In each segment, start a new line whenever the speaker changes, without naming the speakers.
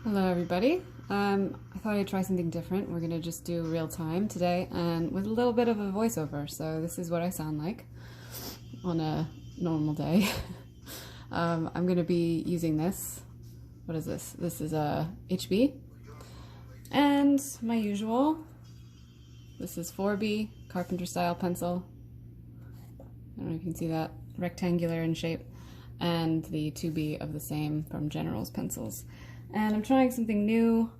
Hello everybody. I thought I'd try something different. We're gonna just do real time today and with a little bit of a voiceover. So this is what I sound like on a normal day. I'm gonna be using this. What is this? This is a HB. And my usual. This is 4B carpenter style pencil. I don't know if you can see that. Rectangular in shape. And the 2B of the same from General's pencils. And I'm trying something new,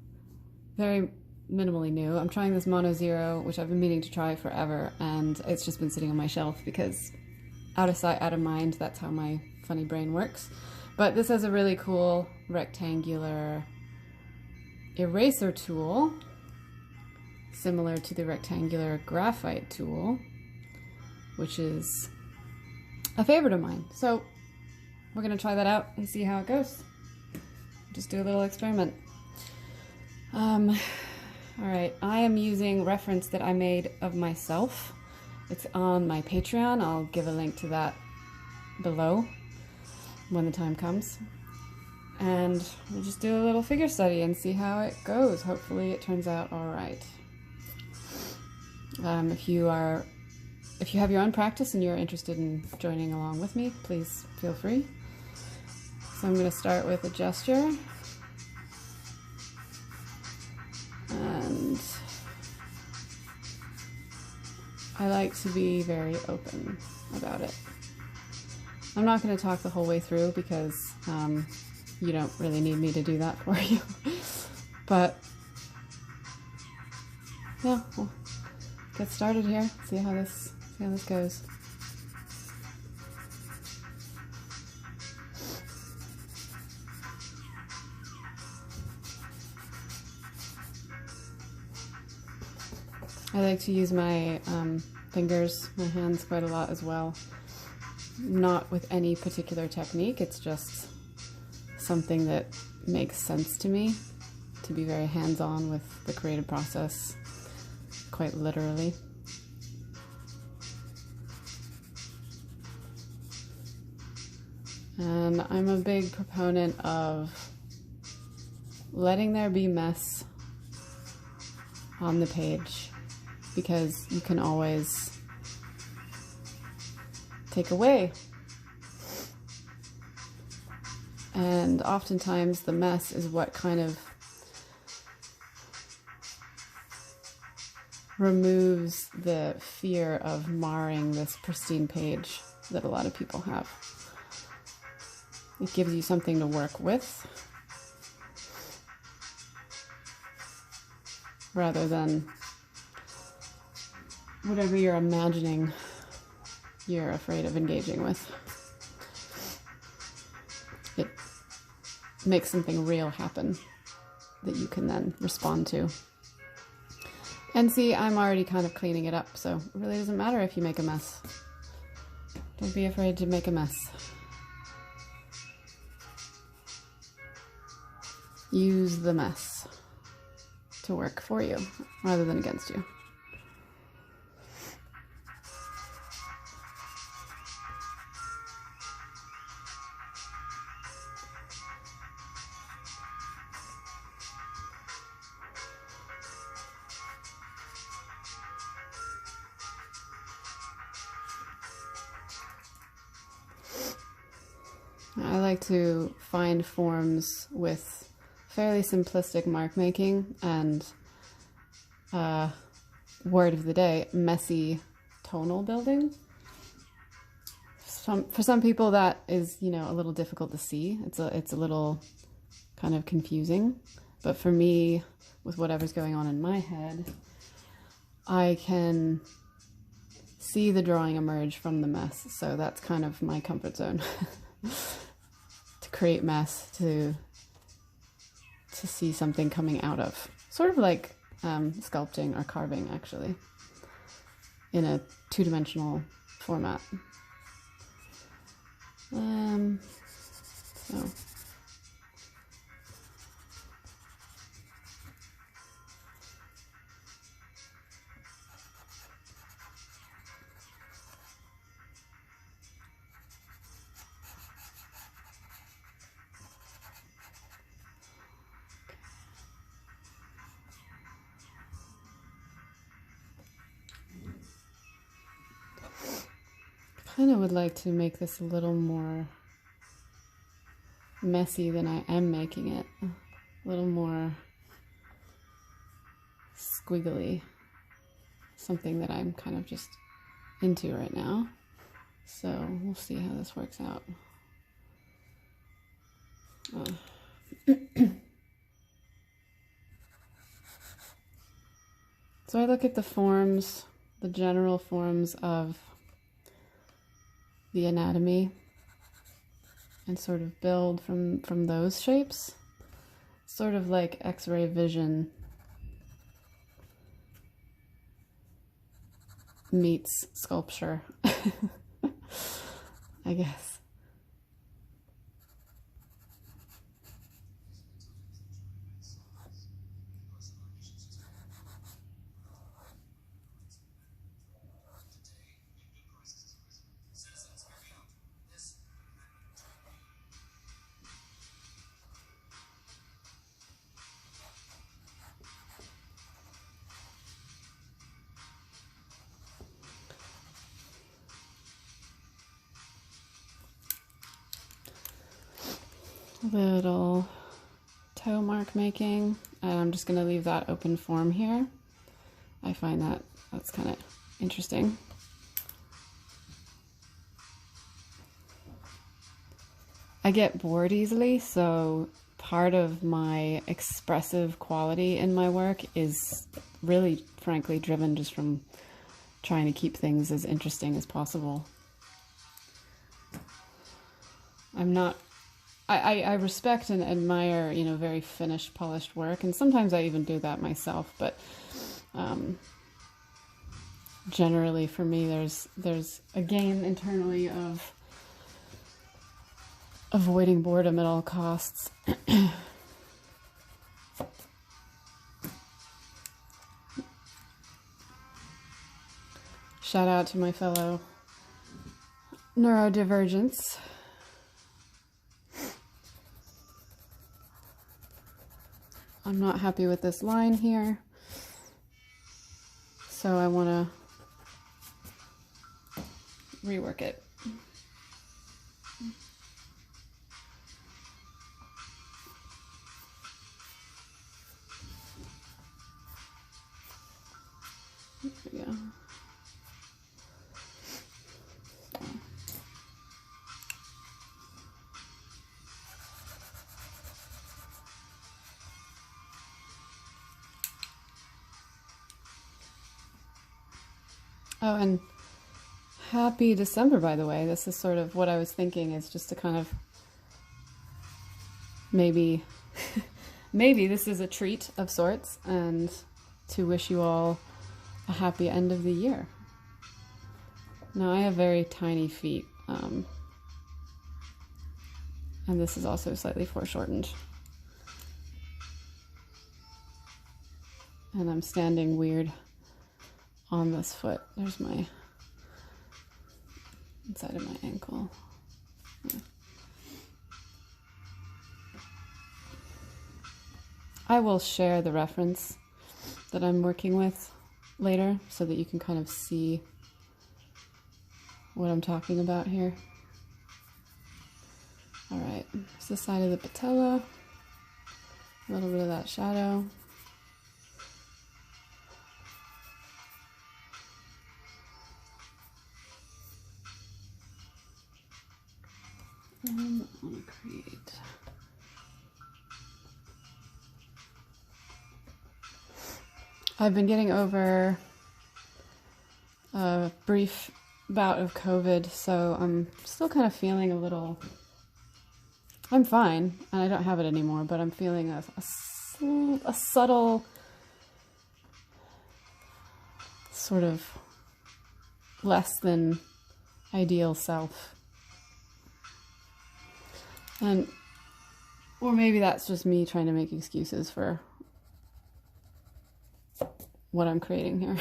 very minimally new. I'm trying this Mono Zero, which I've been meaning to try forever, and it's just been sitting on my shelf because out of sight, out of mind, that's how my funny brain works. But this has a really cool rectangular eraser tool, similar to the rectangular graphite tool, which is a favorite of mine. So we're gonna try that out and see how it goes. Just do a little experiment. All right, I am using reference that I made of myself. It's on my Patreon. I'll give a link to that below when the time comes. And we'll just do a little figure study and see how it goes. Hopefully it turns out all right. If you have your own practice and you're interested in joining along with me, please feel free. So I'm going to start with a gesture, and I like to be very open about it. I'm not going to talk the whole way through because you don't really need me to do that for you. But yeah, we'll get started here, see how this goes. I like to use my fingers, my hands quite a lot as well. Not with any particular technique, it's just something that makes sense to me, to be very hands-on with the creative process, quite literally. And I'm a big proponent of letting there be mess on the page, because you can always take away. And oftentimes the mess is what kind of removes the fear of marring this pristine page that a lot of people have. It gives you something to work with rather than whatever you're imagining you're afraid of engaging with. It makes something real happen that you can then respond to. And see, I'm already kind of cleaning it up, so it really doesn't matter if you make a mess. Don't be afraid to make a mess. Use the mess to work for you rather than against you. I like to find forms with fairly simplistic mark making and word of the day, messy tonal building. For some people that is, a little difficult to see. It's a little kind of confusing, but for me, with whatever's going on in my head, I can see the drawing emerge from the mess. So that's kind of my comfort zone. To create mess, to see something coming out of. Sort of like sculpting or carving, actually, in a two-dimensional format. So. kind of would like to make this a little more messy than I am making it. A little more squiggly. Something that I'm kind of just into right now. So we'll see how this works out. So I look at the forms, the general forms of the anatomy, and sort of build from those shapes. Sort of like X-ray vision meets sculpture, I guess. Little toe mark making, and I'm just going to leave that open form here. I find that's kind of interesting. I get bored easily, so part of my expressive quality in my work is really, frankly, driven just from trying to keep things as interesting as possible. I respect and admire, very finished, polished work, and sometimes I even do that myself, but generally for me there's a game internally of avoiding boredom at all costs. Shout out to my fellow neurodivergents. I'm not happy with this line here, so I want to rework it. There we go. Oh, and happy December, by the way. This is sort of what I was thinking, is just to kind of maybe this is a treat of sorts, and to wish you all a happy end of the year. Now, I have very tiny feet, and this is also slightly foreshortened. And I'm standing weird on this foot. There's my inside of my ankle. Yeah. I will share the reference that I'm working with later so that you can kind of see what I'm talking about here. All right, it's the side of the patella, a little bit of that shadow. And I want to create I've been getting over a brief bout of COVID, so I'm still kind of feeling a little, I'm fine, and I don't have it anymore, but I'm feeling a subtle sort of less than ideal self. And, or maybe that's just me trying to make excuses for what I'm creating here.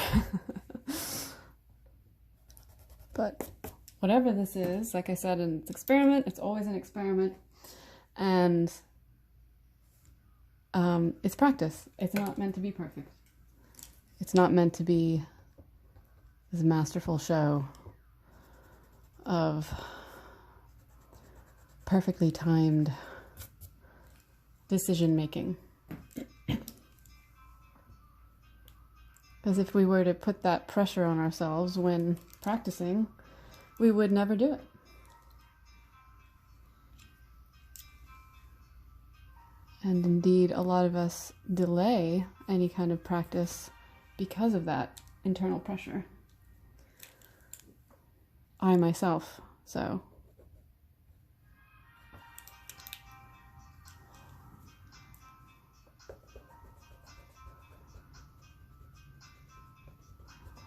But whatever this is, like I said, in this experiment, it's always an experiment. And it's practice. It's not meant to be perfect. It's not meant to be this masterful show. of perfectly timed decision making. Because if we were to put that pressure on ourselves when practicing, we would never do it. And indeed, a lot of us delay any kind of practice because of that internal pressure. I myself, so.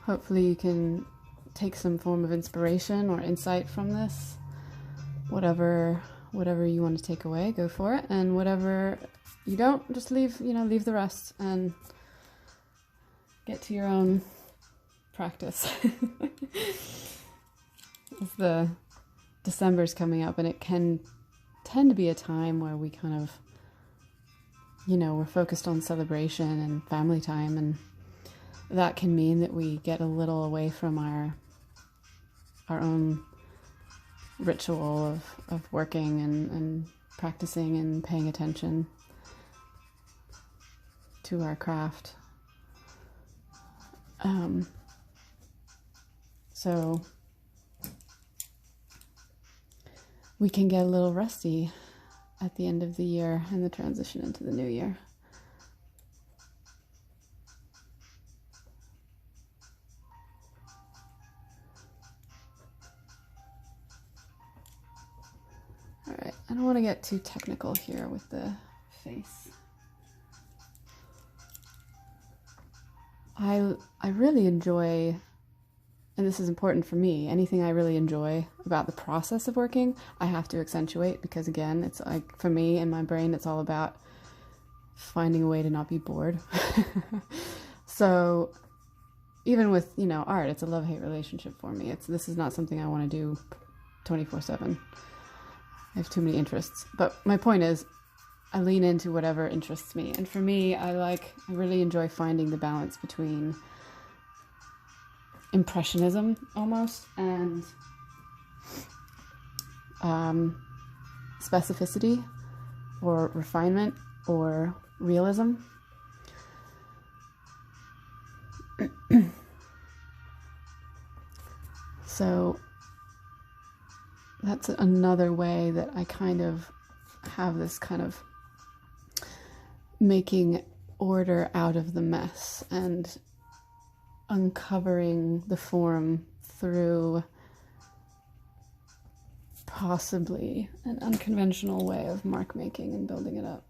Hopefully you can take some form of inspiration or insight from this. Whatever you want to take away, go for it. And whatever you don't, just leave the rest and get to your own practice. As the December's coming up, and it can tend to be a time where we kind of, we're focused on celebration and family time, and that can mean that we get a little away from our own ritual of working and practicing and paying attention to our craft. So we can get a little rusty at the end of the year and the transition into the new year. All right, I don't want to get too technical here with the face. I really enjoy, and this is important for me, anything I really enjoy about the process of working, I have to accentuate, because again, it's like, for me in my brain, it's all about finding a way to not be bored. So even with, art, it's a love-hate relationship for me. This is not something I want to do 24/7. I have too many interests. But my point is, I lean into whatever interests me. And for me, I really enjoy finding the balance between impressionism almost and specificity or refinement or realism. So that's another way that I kind of have this kind of making order out of the mess and uncovering the form through possibly an unconventional way of mark making and building it up.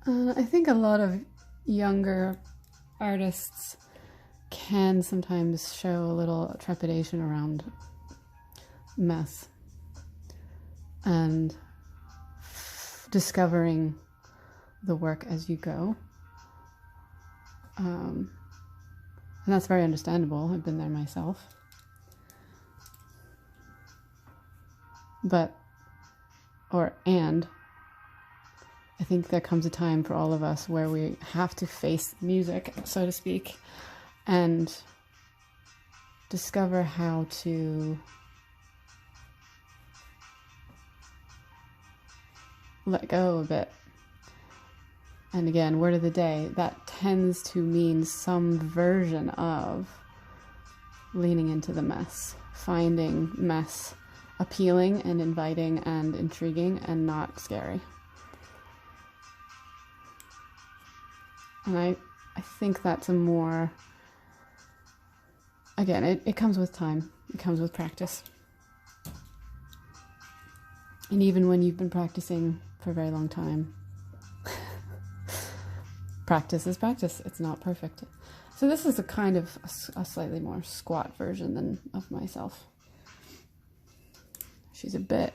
I think a lot of younger artists can sometimes show a little trepidation around mess and discovering the work as you go. And that's very understandable. I've been there myself. And I think there comes a time for all of us where we have to face music, so to speak, and discover how to let go a bit. And again, word of the day, that tends to mean some version of leaning into the mess, finding mess appealing and inviting and intriguing and not scary. And I think that's a more, again, it comes with time. It comes with practice. And even when you've been practicing for a very long time, practice is practice. It's not perfect. So this is a kind of a slightly more squat version of myself. She's a bit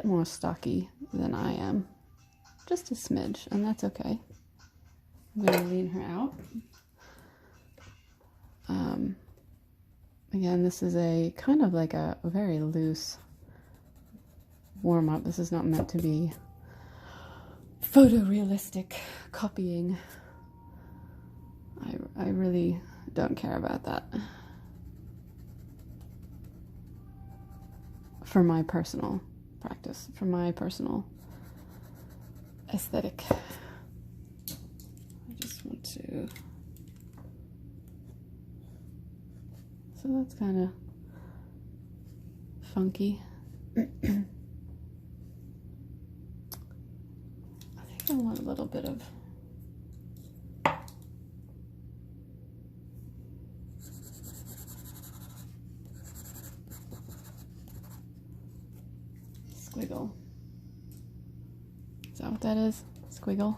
more stocky than I am. Just a smidge, and that's okay. I'm going to lean her out. Again, this is a kind of like a very loose warm-up. This is not meant to be photorealistic copying. I really don't care about that for my personal practice, for my personal aesthetic. I just want to, so that's kind of funky. I think I want a little bit of squiggle. Is that what that is? Squiggle?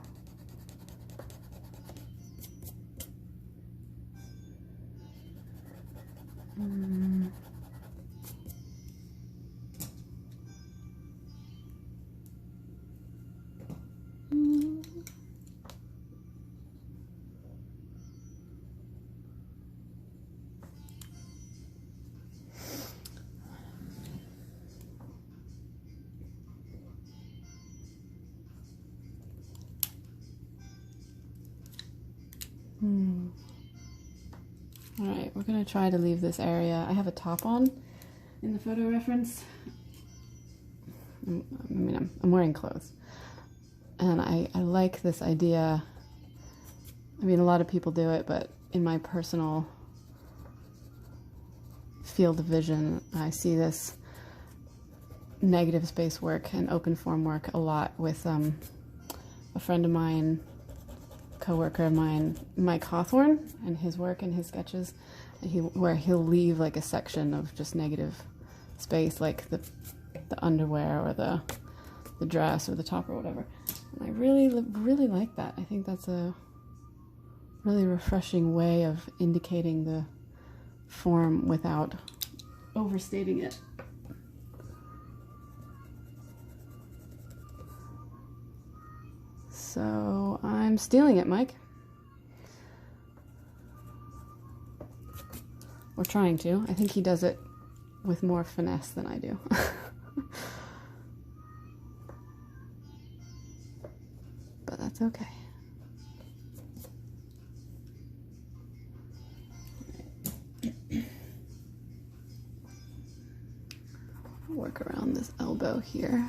All right, we're gonna try to leave this area. I have a top on in the photo reference. I'm wearing clothes, and I like this idea. I mean, a lot of people do it, but in my personal field of vision, I see this negative space work and open form work a lot with a friend of mine, co-worker of mine, Mike Hawthorne, and his work and his sketches, where he'll leave like a section of just negative space, like the underwear or the dress or the top or whatever. And I really like that. I think that's a really refreshing way of indicating the form without overstating it. So I'm stealing it, Mike. Or trying to. I think he does it with more finesse than I do. But that's okay. Work around this elbow here.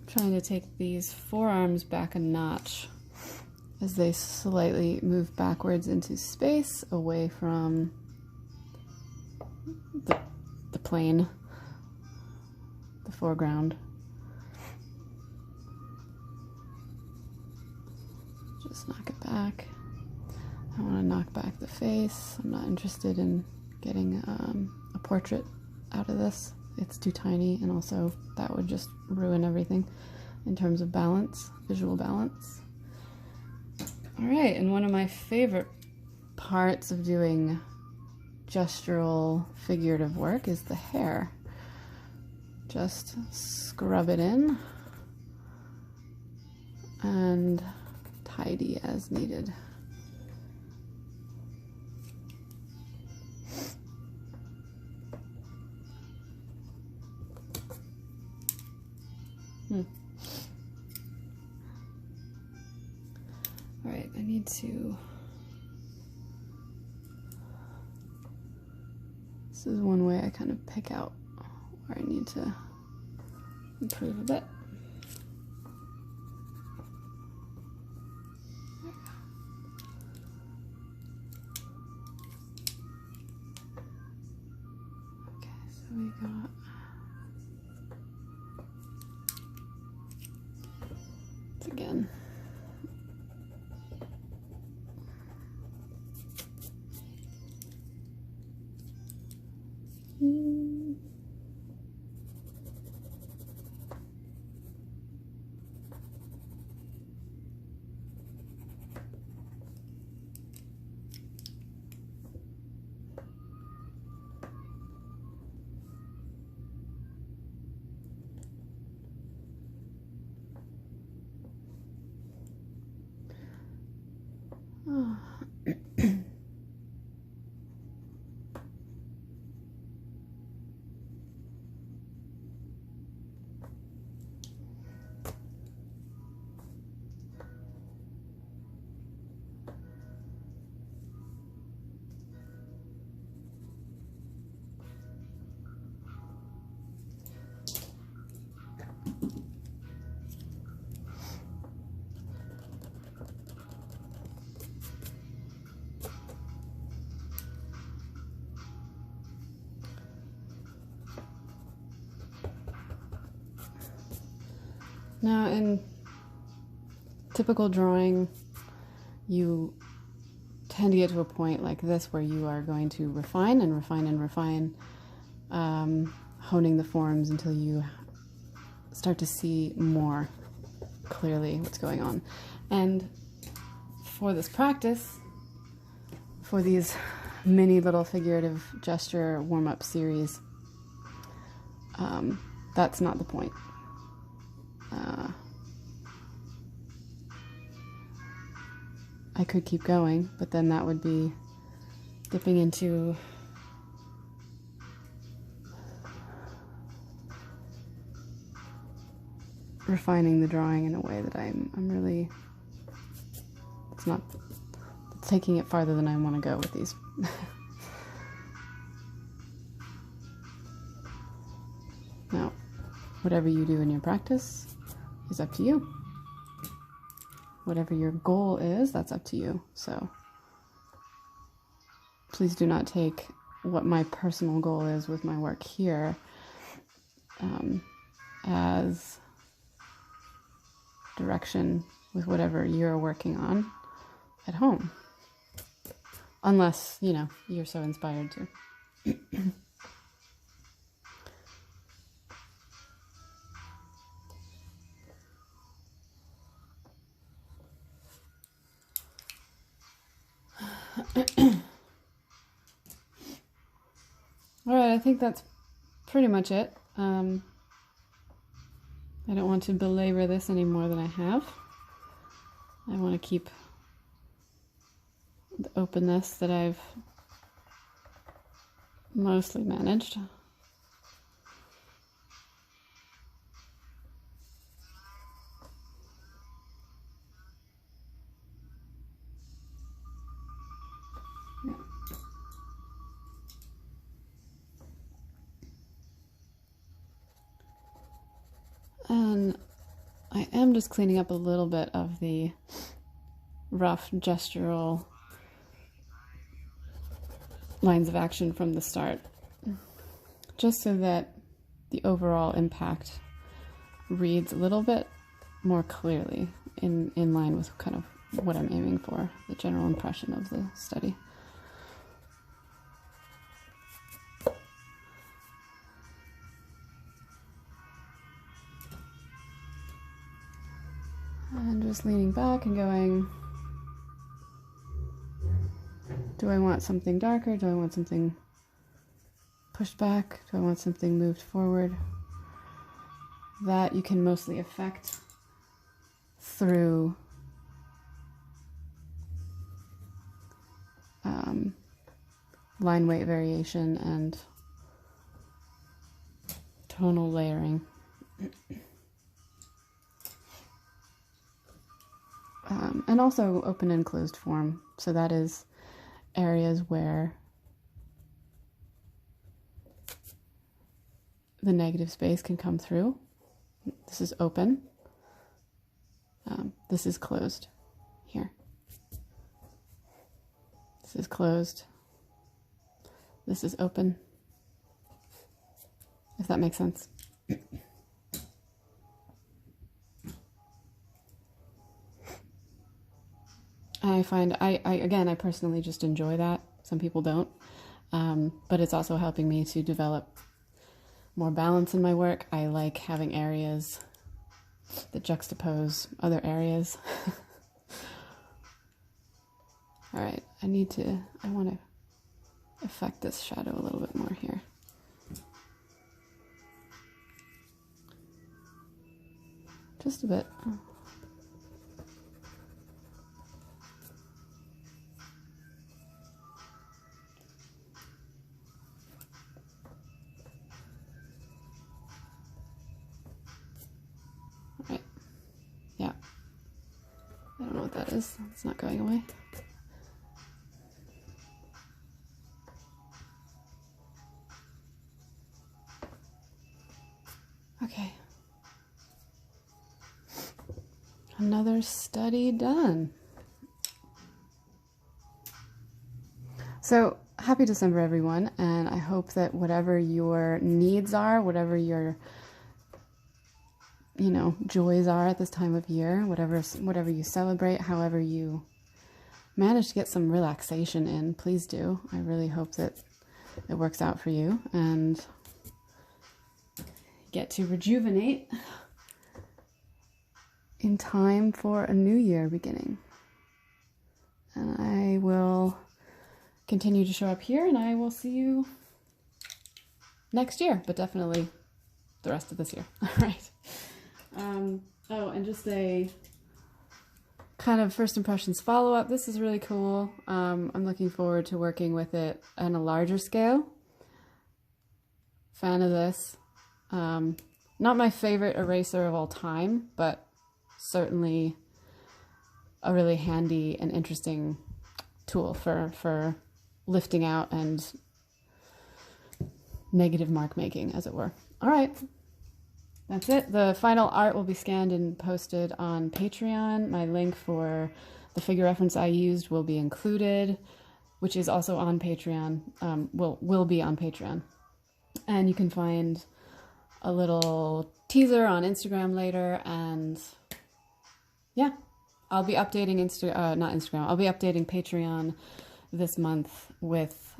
Trying to take these forearms back a notch as they slightly move backwards into space, away from the plane, the foreground. Just knock it back. I want to knock back the face. I'm not interested in getting a portrait out of this. It's too tiny, and also that would just ruin everything in terms of balance, visual balance. All right, and one of my favorite parts of doing gestural figurative work is the hair. Just scrub it in and tidy as needed. All right, I need to, this is one way I kind of pick out where I need to improve a bit. Okay, so we got again. Oh. Now, in typical drawing, you tend to get to a point like this where you are going to refine and refine and refine, honing the forms until you start to see more clearly what's going on. And for this practice, for these mini little figurative gesture warm-up series, that's not the point. I could keep going, but then that would be dipping into refining the drawing in a way that I'm really, it's taking it farther than I want to go with these. Now, whatever you do in your practice is up to you. Whatever your goal is, that's up to you. So please do not take what my personal goal is with my work here as direction with whatever you're working on at home. Unless, you know, you're so inspired to. All right, I think that's pretty much it. I don't want to belabor this any more than I have. I want to keep the openness that I've mostly managed. And I am just cleaning up a little bit of the rough gestural lines of action from the start, just so that the overall impact reads a little bit more clearly in line with kind of what I'm aiming for, the general impression of the study. And just leaning back and going, do I want something darker? Do I want something pushed back? Do I want something moved forward? That you can mostly affect through line weight variation and tonal layering. And also open and closed form. So that is areas where the negative space can come through. This is open. This is closed here. This is closed. This is open. If that makes sense. I find, I personally just enjoy that. Some people don't. But it's also helping me to develop more balance in my work. I like having areas that juxtapose other areas. All right, I want to affect this shadow a little bit more here. Just a bit. Yeah, I don't know what that is. It's not going away. Okay. Another study done. So happy December, everyone, and I hope that whatever your needs are, whatever your you know, joys are at this time of year, whatever you celebrate, however you manage to get some relaxation in, please do. I really hope that it works out for you and get to rejuvenate in time for a new year beginning. And I will continue to show up here, and I will see you next year, but definitely the rest of this year. All right. Oh, and just a kind of first impressions follow-up. This is really cool. I'm looking forward to working with it on a larger scale. Fan of this. Not my favorite eraser of all time, but certainly a really handy and interesting tool for lifting out and negative mark making, as it were. All right. That's it. The final art will be scanned and posted on Patreon. My link for the figure reference I used will be included, which is also on Patreon, will be on Patreon. And you can find a little teaser on Instagram later, and yeah, I'll be updating I'll be updating Patreon this month with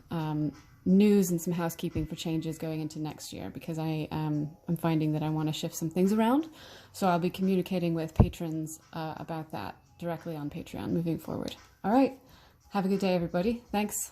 news and some housekeeping for changes going into next year, because I'm finding that I want to shift some things around. So I'll be communicating with patrons about that directly on Patreon moving forward. All right. Have a good day, everybody. Thanks.